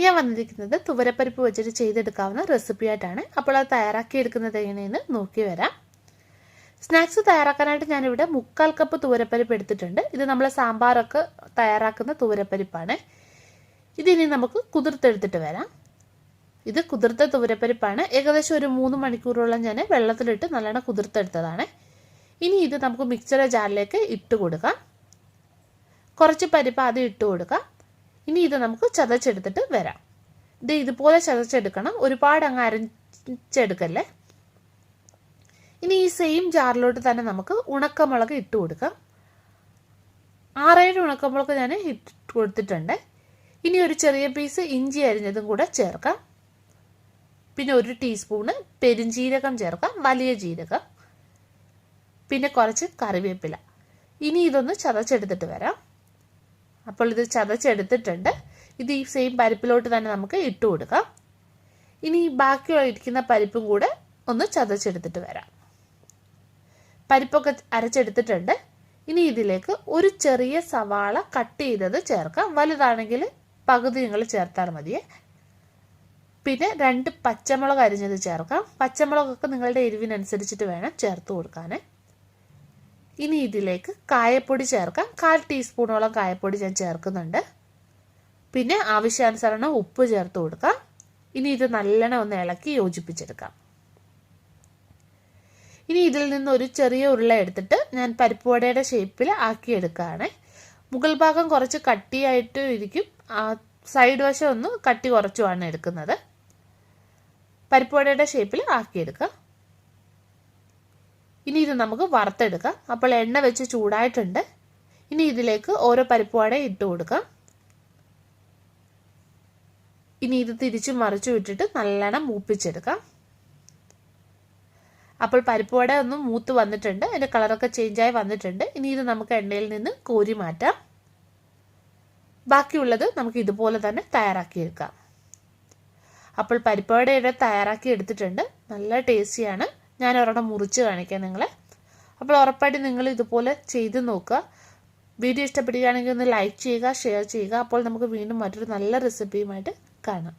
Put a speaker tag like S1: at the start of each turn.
S1: ഞാൻ വന്നിരിക്കുന്നത് തുവരപ്പരിപ്പ് വെച്ചിട്ട് ചെയ്തെടുക്കാവുന്ന റെസിപ്പി ആയിട്ടാണ്. അപ്പോൾ അത് തയ്യാറാക്കിയെടുക്കുന്നത് എങ്ങനെയെന്ന് നോക്കി വരാം. സ്നാക്സ് തയ്യാറാക്കാനായിട്ട് ഞാനിവിടെ 3/4 കപ്പ് തുവരപ്പരിപ്പ് എടുത്തിട്ടുണ്ട്. ഇത് നമ്മൾ സാമ്പാറൊക്കെ തയ്യാറാക്കുന്ന തുവരപ്പരിപ്പാണ്. ഇതിനി നമുക്ക് കുതിർത്തെടുത്തിട്ട് വരാം. ഇത് കുതിർത്ത തുവരപ്പരിപ്പാണ്. ഏകദേശം ഒരു 3 മണിക്കൂറോളം ഞാൻ വെള്ളത്തിലിട്ട് നല്ലോണം കുതിർത്തെടുത്തതാണ്. ഇനി ഇത് നമുക്ക് മിക്സർ ജാറിലേക്ക് ഇട്ട് കൊടുക്കാം. കുറച്ച് പരിപ്പ് ആദ്യം ഇട്ട് കൊടുക്കാം. ഇനി ഇത് നമുക്ക് ചതച്ചെടുത്തിട്ട് വരാം. ഇത് ഇതുപോലെ ചതച്ചെടുക്കണം, ഒരുപാട് അങ്ങ് അരച്ചെടുക്കല്ലേ. ഇനി ഈ സെയിം ജാറിലോട്ട് തന്നെ നമുക്ക് ഉണക്കമുളക് ഇട്ട് കൊടുക്കാം. 6-7 ഉണക്കമുളക് ഞാൻ ഇട്ട് കൊടുത്തിട്ടുണ്ട്. ഇനി ഒരു ചെറിയ പീസ് ഇഞ്ചി അരിഞ്ഞതും കൂടെ ചേർക്കാം. പിന്നെ 1 ടീസ്പൂണ് പെരുംജീരകം ചേർക്കാം, വലിയ ജീരകം. പിന്നെ കുറച്ച് കറിവേപ്പില. ഇനി ഇതൊന്ന് ചതച്ചെടുത്തിട്ട് വരാം. അപ്പോൾ ഇത് ചതച്ചെടുത്തിട്ടുണ്ട്. ഇത് ഈ സെയിം പരിപ്പിലോട്ട് തന്നെ നമുക്ക് ഇട്ട് കൊടുക്കാം. ഇനി ബാക്കി ഇരിക്കുന്ന പരിപ്പും കൂടെ ഒന്ന് ചതച്ചെടുത്തിട്ട് വരാം. പരിപ്പൊക്കെ അരച്ചെടുത്തിട്ടുണ്ട്. ഇനി ഇതിലേക്ക് ഒരു ചെറിയ സവാള കട്ട് ചെയ്തത് ചേർക്കാം. വലുതാണെങ്കിൽ പകുതി നിങ്ങൾ ചേർത്താൽ മതിയേ. പിന്നെ 2 പച്ചമുളക് അരിഞ്ഞത് ചേർക്കാം. പച്ചമുളകൊക്കെ നിങ്ങളുടെ എരിവിനനുസരിച്ചിട്ട് വേണം ചേർത്ത് കൊടുക്കാൻ. ഇനി ഇതിലേക്ക് കായപ്പൊടി ചേർക്കാം. 1/4 ടീസ്പൂണോളം കായപ്പൊടി ഞാൻ ചേർക്കുന്നുണ്ട്. പിന്നെ ആവശ്യാനുസരണം ഉപ്പ് ചേർത്ത് കൊടുക്കാം. ഇനി ഇത് നല്ലോണം ഒന്ന് ഇളക്കി യോജിപ്പിച്ചെടുക്കാം. ഇനി ഇതിൽ നിന്ന് ഒരു ചെറിയ ഉരുള എടുത്തിട്ട് ഞാൻ പരിപ്പുവടയുടെ ഷേപ്പിൽ ആക്കിയെടുക്കുകയാണ്. മുകൾ ഭാഗം കുറച്ച് കട്ടിയായിട്ട് ഇരിക്കും, സൈഡ് വശം ഒന്ന് കട്ടി കുറച്ചുമാണ് എടുക്കുന്നത്. പരിപ്പുവടയുടെ ഷേപ്പിൽ ആക്കിയെടുക്കാം. ഇനി ഇത് നമുക്ക് വറുത്തെടുക്കാം. അപ്പോൾ എണ്ണ വെച്ച് ചൂടായിട്ടുണ്ട്. ഇനി ഇതിലേക്ക് ഓരോ പരിപ്പുവട ഇട്ട് കൊടുക്കാം. ഇനി ഇത് തിരിച്ചു മറിച്ചു വിട്ടിട്ട് നല്ലോണം മൂപ്പിച്ചെടുക്കാം. അപ്പോൾ പരിപ്പുവട ഒന്ന് മൂത്ത് വന്നിട്ടുണ്ട്, അതിൻ്റെ കളറൊക്കെ ചേഞ്ചായി വന്നിട്ടുണ്ട്. ഇനി ഇത് നമുക്ക് എണ്ണയിൽ നിന്ന് കോരി മാറ്റാം. ബാക്കിയുള്ളത് നമുക്ക് ഇതുപോലെ തന്നെ തയ്യാറാക്കിയെടുക്കാം. അപ്പോൾ പരിപ്പുവടയുടെ തയ്യാറാക്കി എടുത്തിട്ടുണ്ട്. നല്ല ടേസ്റ്റിയാണ്. ഞാൻ ഒരെണ്ണം മുറിച്ച് കാണിക്കാം നിങ്ങളെ. അപ്പോൾ ഉറപ്പായിട്ട് നിങ്ങൾ ഇതുപോലെ ചെയ്ത് നോക്കുക. വീഡിയോ ഇഷ്ടപ്പെടുകയാണെങ്കിൽ ഒന്ന് ലൈക്ക് ചെയ്യുക, ഷെയർ ചെയ്യുക. അപ്പോൾ നമുക്ക് വീണ്ടും മറ്റൊരു നല്ല റെസിപ്പിയുമായിട്ട് കാണാം.